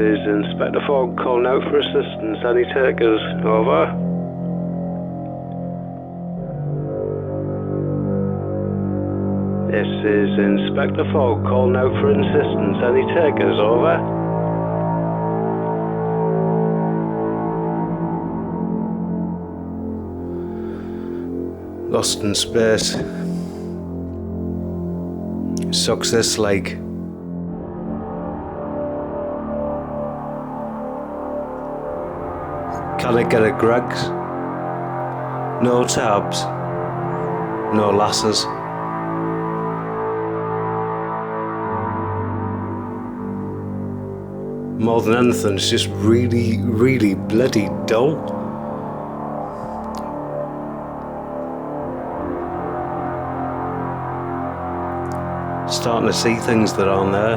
is Inspector Fogg calling out for assistance. Any takers? Over. This is Inspector Fogg calling out for assistance. Any takers? Over. Lost in space. Sucks this like. Can I get a Greg's? No tabs. No lasses. More than anything, it's just really, really bloody dull. Starting to see things that aren't there.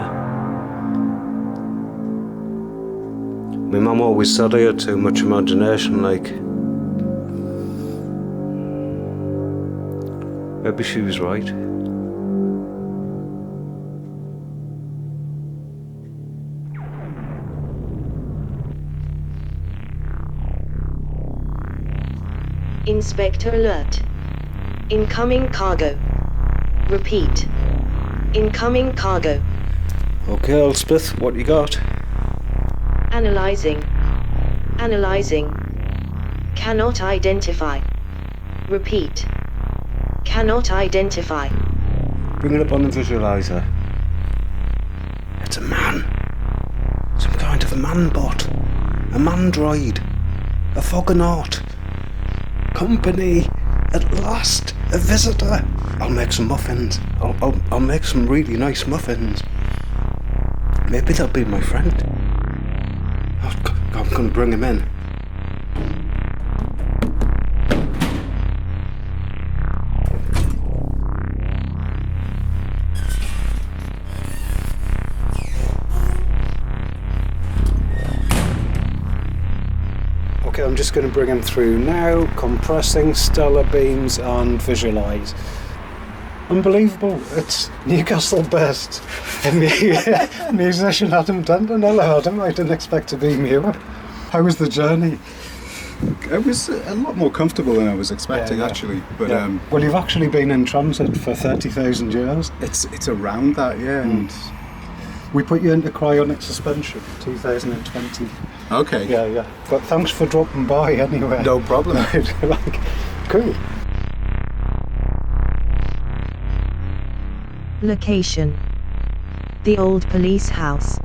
My mum always said I had too much imagination, like. Maybe she was right. Inspector alert. Incoming cargo. Repeat. Incoming cargo. Okay, Elspeth, what you got? Analyzing. Analyzing. Cannot identify. Repeat. Cannot identify. Bring it up on the visualizer. It's a man. Some kind of a man-bot. A man-droid. A Foggonaut. Company. At last. A visitor. I'll make some muffins. I'll make some really nice muffins. Maybe they'll be my friend. I'm gonna bring him in. Okay, I'm just gonna bring him through now. Compressing, stellar beams, and visualize. Unbelievable, it's Newcastle based musician Adam Denton. Hello Adam, I didn't expect to be here. How was the journey? It was a lot more comfortable than I was expecting, actually. But well, you've actually been in transit for 30,000 years. It's around that, yeah. And we put you into cryonic suspension 2020. Okay. Yeah. But thanks for dropping by anyway. No problem. Cool. Location. The old police house.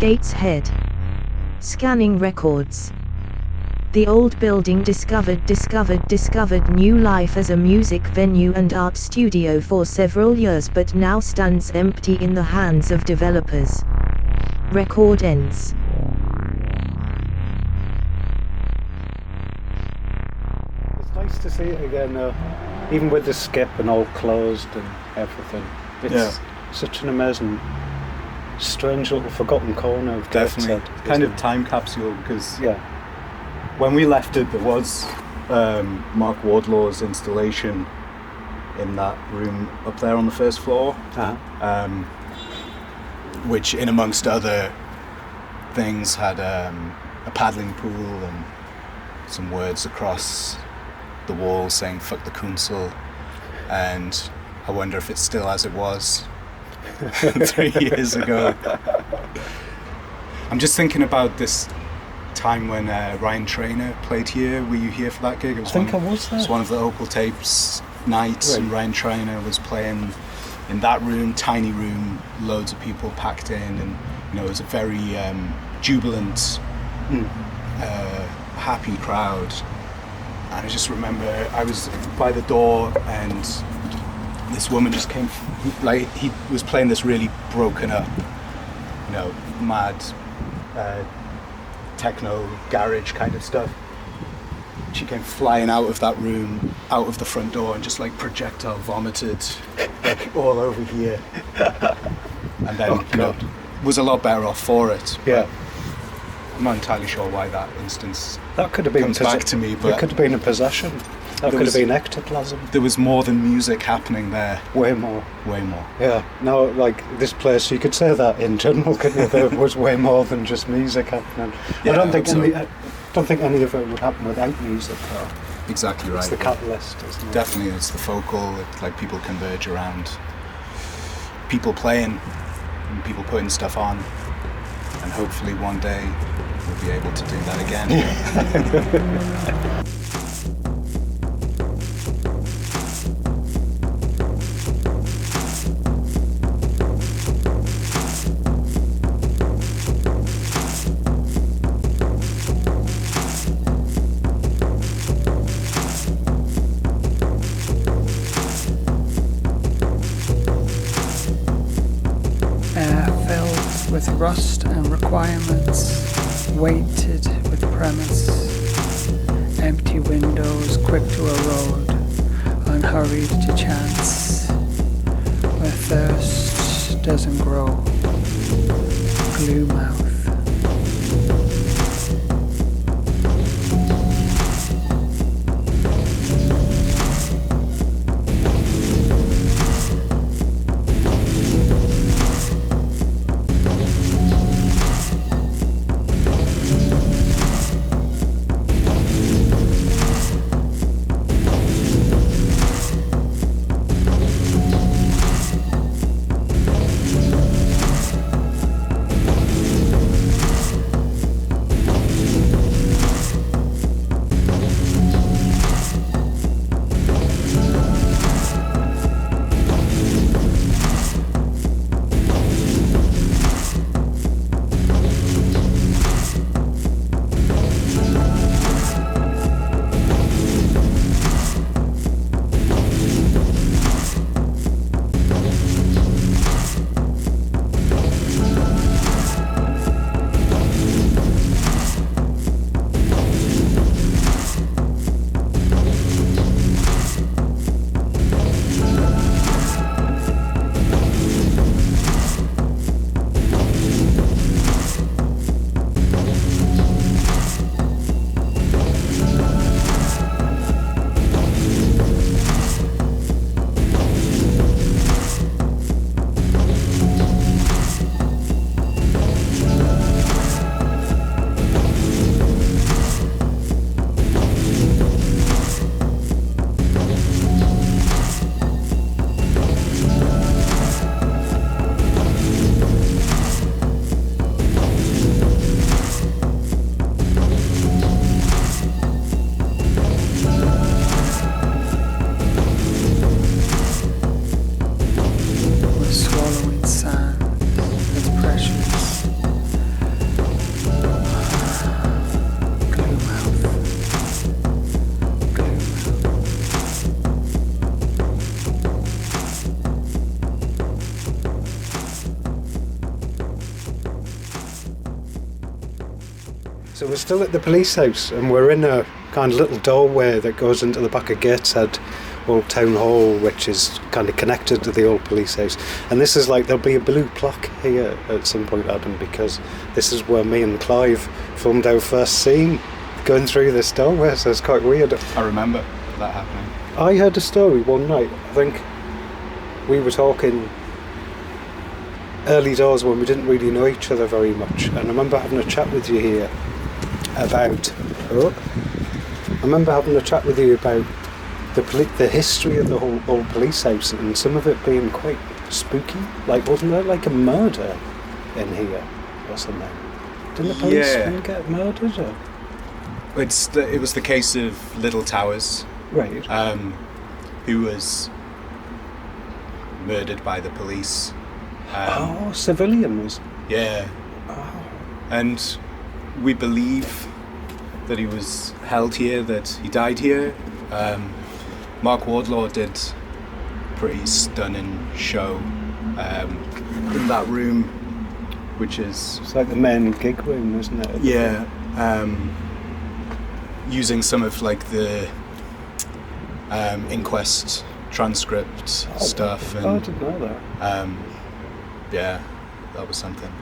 Gateshead. Scanning records. The old building discovered new life as a music venue and art studio for several years, but now stands empty in the hands of developers. Record ends. It's nice to see it again, even with the skip and all closed and everything. It's such an amazing, strange little forgotten corner of definitely Gateshead, kind of time capsule, because yeah. When we left it, there was Mark Wardlaw's installation in that room up there on the first floor, which, in amongst other things, had a paddling pool and some words across the wall saying "fuck the council," and I wonder if it's still as it was 3 years ago. I'm just thinking about this time when Ryan Trainer played here. Were you here for that gig? I was there. It was one of the Opal Tapes nights, right. And Ryan Trainer was playing in that room, tiny room, loads of people packed in, and it was a very jubilant, happy crowd. And I just remember I was by the door, and this woman just came, like, he was playing this really broken up, mad techno garage kind of stuff. She came flying out of that room, out of the front door, and just like projectile vomited like all over here. And then was a lot better off for it. Yeah. I'm not entirely sure why that instance that could have been comes back to me, but it could have been a possession. That There could was- have been ectoplasm. There was more than music happening there. Way more. Way more. Yeah. No, like this place, you could say that in general, couldn't you? There was way more than just music happening. Yeah, I don't think so. I don't think any of it would happen without music, though. Exactly right. It's the catalyst, isn't it? Definitely, it's the focal. It's like people converge around people playing and people putting stuff on, and hopefully one day we'll be able to do that again. Filled with rust and requirements, weighted with premise, empty windows quick to erode, unhurried to chance, where thirst doesn't grow, glue mouth. So we're still at the police house, and we're in a kind of little doorway that goes into the back of Gateshead old town hall, which is kind of connected to the old police house. And this is like, there'll be a blue plaque here at some point, Adam, because this is where me and Clive filmed our first scene, going through this doorway, so it's quite weird. I remember that happening. I heard a story one night, I think we were talking early doors when we didn't really know each other very much, and I remember having a chat with you here about the history of the whole old police house, and some of it being quite spooky. Like, wasn't there like a murder in here or something? Didn't the policeman get murdered? Or? It was the case of Little Towers, Right. who was murdered by the police. Civilian was. Yeah. Oh. And we believe that he was held here, that he died here. Mark Wardlaw did a pretty stunning show in that room, which is... It's like the main gig room, isn't it? Yeah. Using some of like the inquest transcript stuff. And, I didn't know that. yeah, that was something.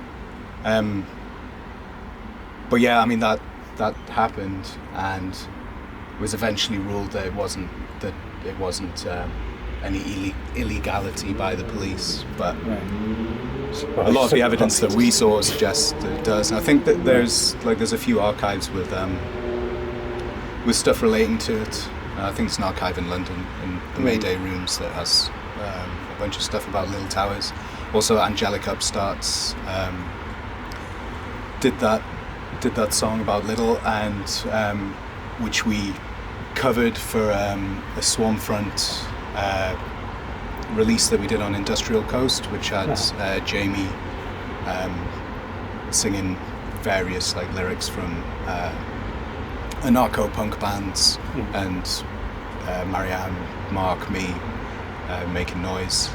But yeah, I mean that happened, and was eventually ruled that it wasn't any illegality by the police, but a lot of the evidence that we saw suggests that it does. And I think that there's a few archives with stuff relating to it. I think it's an archive in London in the Mayday rooms that has a bunch of stuff about Little Towers. Also, Angelic Upstarts did that song about Little, and which we covered for a Swarmfront release that we did on Industrial Coast, which had Jamie singing various lyrics from anarcho-punk bands, and Marianne, Mark, me making noise.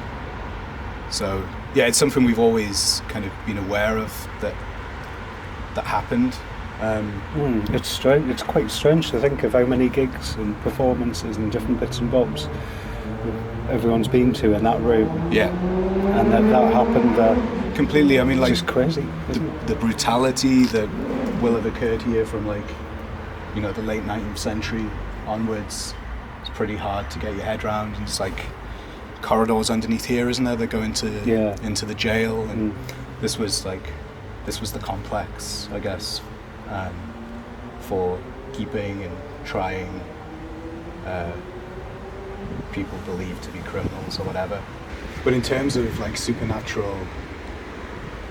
So yeah, it's something we've always kind of been aware of that happened. It's strange. It's quite strange to think of how many gigs and performances and different bits and bobs everyone's been to in that room. Yeah, and that happened. Completely. I mean, it's just crazy. The brutality that will have occurred here from the late 19th century onwards. It's pretty hard to get your head around. And it's corridors underneath here, isn't there? That go into the jail, and this was the complex, I guess, for keeping and trying people believed to be criminals or whatever. But in terms of supernatural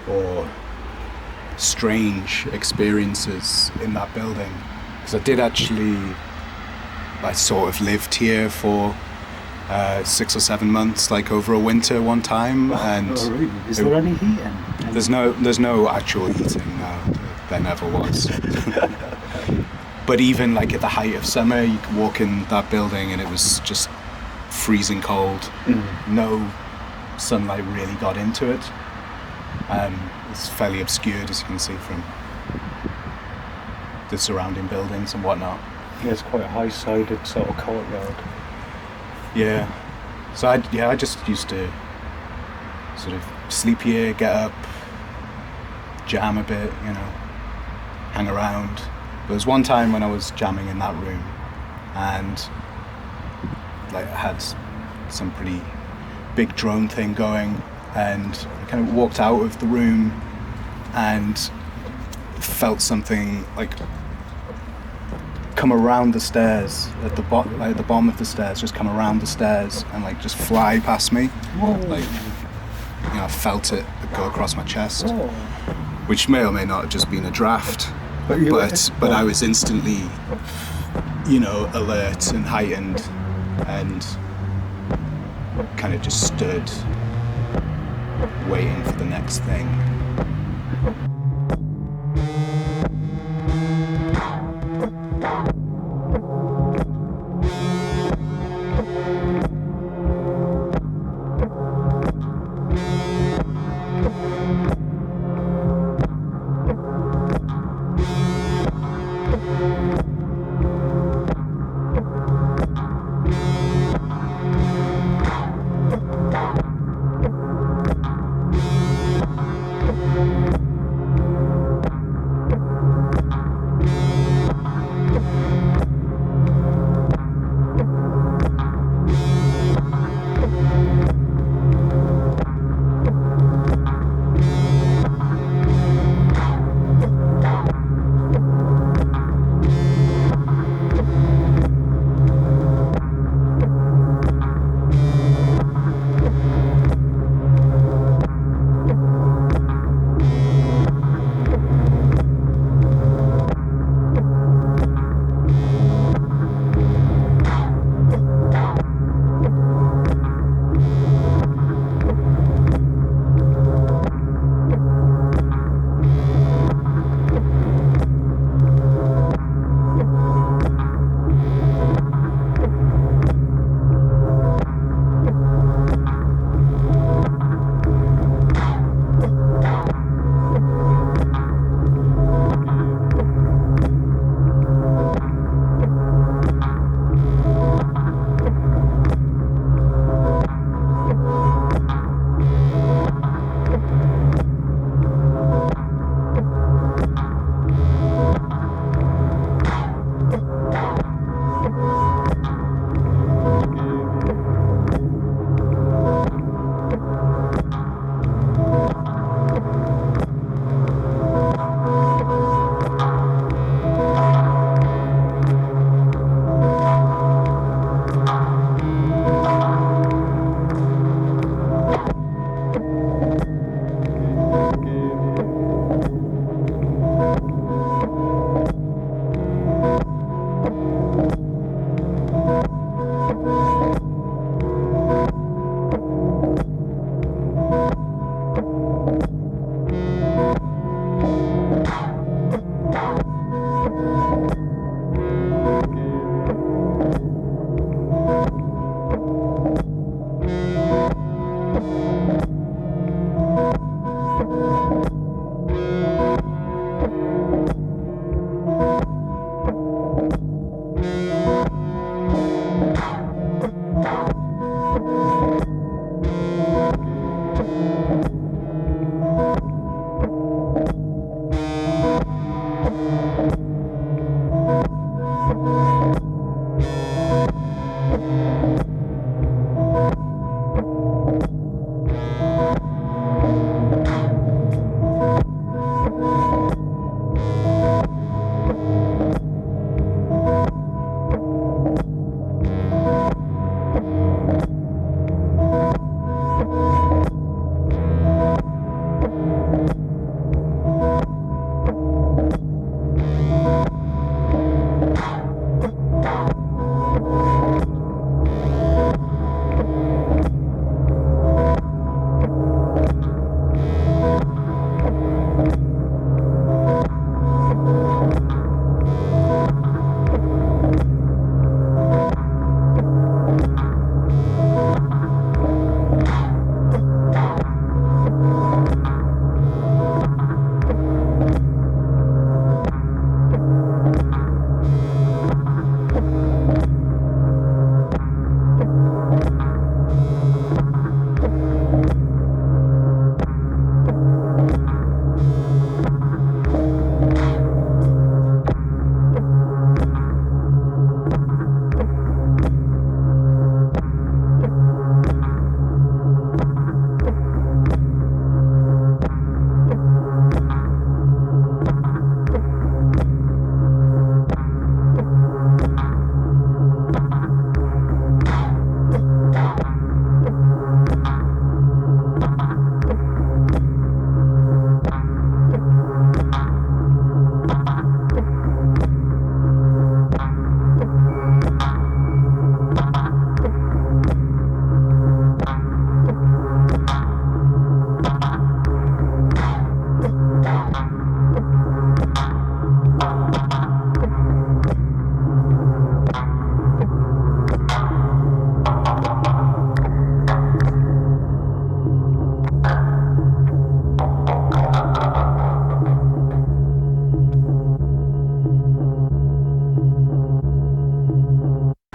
or strange experiences in that building, because I sort of lived here for 6 or 7 months, over a winter one time, and really? Is there any heating? There's no actual heating now. There never was. But even at the height of summer, you could walk in that building and it was just freezing cold. No sunlight really got into it. It's fairly obscured, as you can see from the surrounding buildings and whatnot. Yeah, it's quite a high-sided sort of courtyard. Yeah. So I just used to sort of sleep here, get up, jam a bit, hang around. There was one time when I was jamming in that room, and I had some pretty big drone thing going, and I kind of walked out of the room and felt something come around the stairs at the bottom of the stairs, just come around the stairs and just fly past me. Whoa. I felt it go across my chest, which may or may not have just been a draft, but I was instantly, alert and heightened, and kind of just stood waiting for the next thing.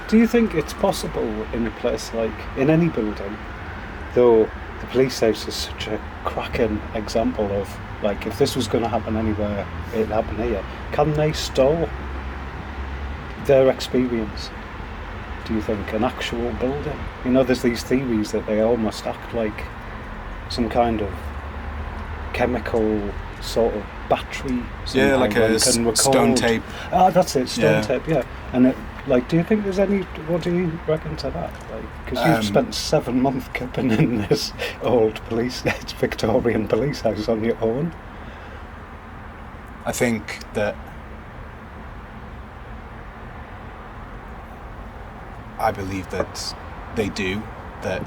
Do you think it's possible in a place like, in any building, though the police house is such a cracking example of, like, if this was going to happen anywhere, it'd happen here. Can they store their experience, do you think, an actual building? You know, there's these theories that they almost act like some kind of chemical sort of battery. Yeah, like a stone tape. Ah, that's it, stone tape, yeah. And it, like, do you think there's any, what do you reckon to that? Like, because you've spent 7 months camping in this old it's Victorian police house on your own. I think that I believe that they do, that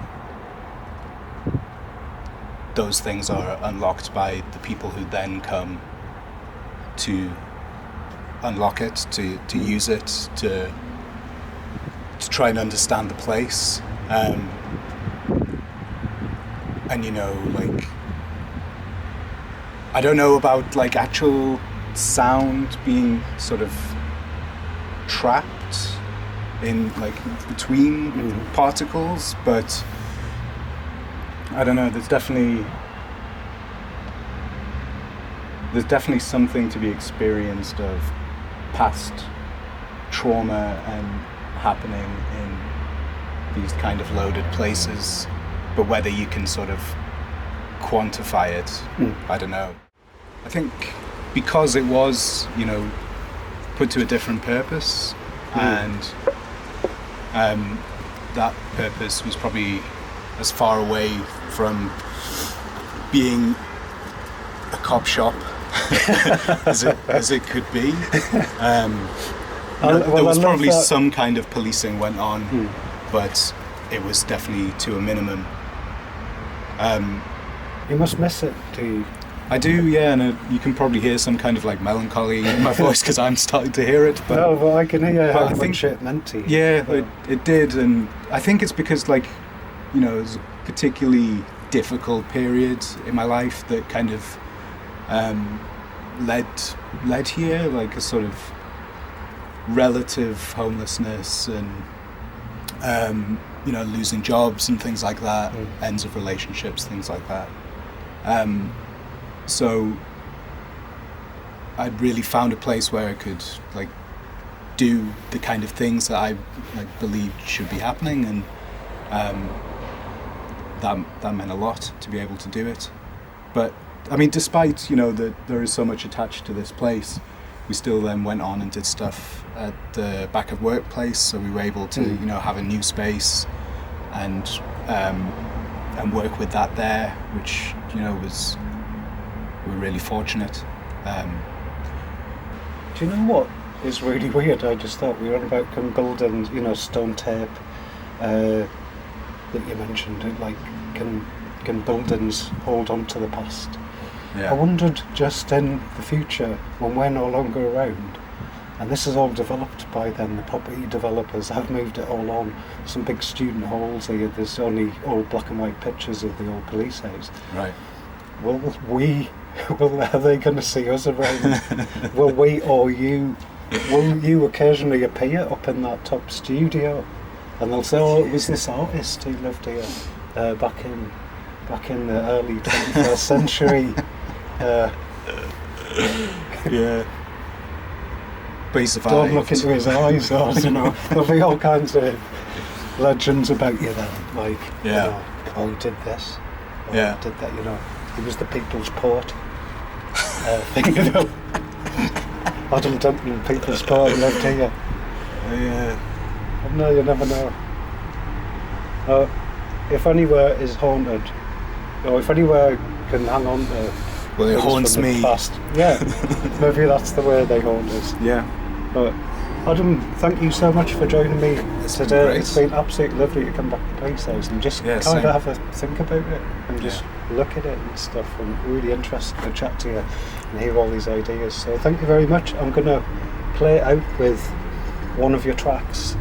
those things are unlocked by the people who then come to unlock it, to use it, to try and understand the place. And you know, like, I don't know about like actual sound being sort of trapped in like between particles, but I don't know, there's definitely something to be experienced of past trauma and happening in these kind of loaded places, but whether you can sort of quantify it, I don't know. I think because it was, you know, put to a different purpose, and that purpose was probably as far away from being a cop shop as it could be. There was probably some kind of policing went on, but it was definitely to a minimum. You must miss it, do you? I do, yeah, and you can probably hear some kind of like melancholy in my voice because I'm starting to hear it. But no, well, I can hear how much it meant to you. Yeah, it did, and I think it's because, like, you know, it was a particularly difficult period in my life that kind of led here, like a sort of relative homelessness and you know, losing jobs and things like that, ends of relationships, things like that. So I'd really found a place where I could like do the kind of things that I believe should be happening, and that meant a lot to be able to do it. But I mean, despite that there is so much attached to this place, we still then went on and did stuff at the back of workplace, so we were able to have a new space and work with that there, which we're really fortunate. Do you know what is really weird? I just thought we were on about buildings, stone tape that you mentioned. Can buildings hold on to the past? Yeah. I wondered, just in the future, when we're no longer around, and this is all developed by then, the property developers have moved it all on. Some big student halls here, there's only old black and white pictures of the old police house. Right. Are they going to see us around? Will we or you, will you occasionally appear up in that top studio? And they'll say, oh, it was this artist who lived here back in the early 21st century. Yeah. But he survived. Don't look into his eyes, or there'll be all kinds of legends about you then, oh, he did this, or he did that, he was the people's poet thing, Adam Denton, people's poet, lived here. No, you never know. If anywhere is haunted, or if anywhere can hang on to, well, it haunts me. Past, maybe that's the way they haunt us. Yeah. But Adam, thank you so much for joining me today. It's been absolutely lovely to come back to Police House and just kind of have a think about it and just look at it and stuff. I'm really interested to chat to you and hear all these ideas. So thank you very much. I'm going to play it out with one of your tracks.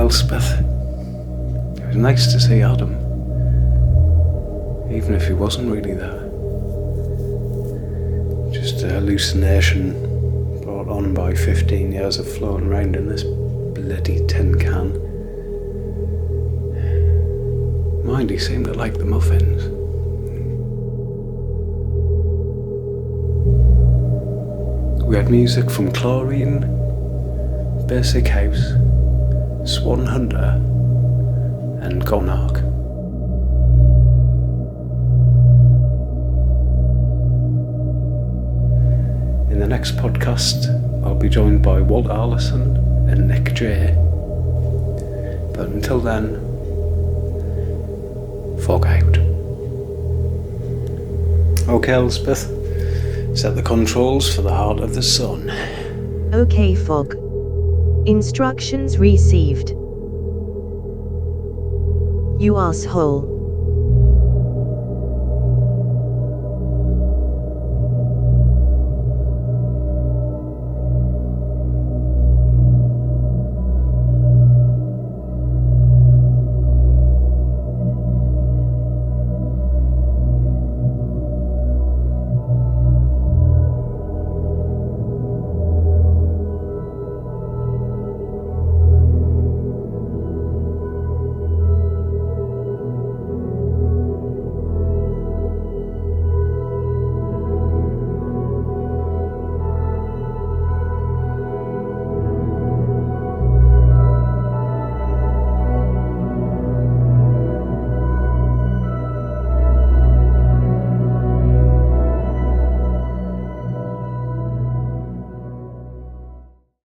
Elspeth. It was nice to see Adam, even if he wasn't really there. Just a hallucination brought on by 15 years of floating around in this bloody tin can. Mind, he seemed to like the muffins. We had music from Chlorine, Basic House, Swan Hunter, and Gonarch. In the next podcast, I'll be joined by Walt Arlison and Nick J. But until then, fog out. Okay, Elspeth, set the controls for the Heart of the Sun. Okay, Fogg. Instructions received. You asshole.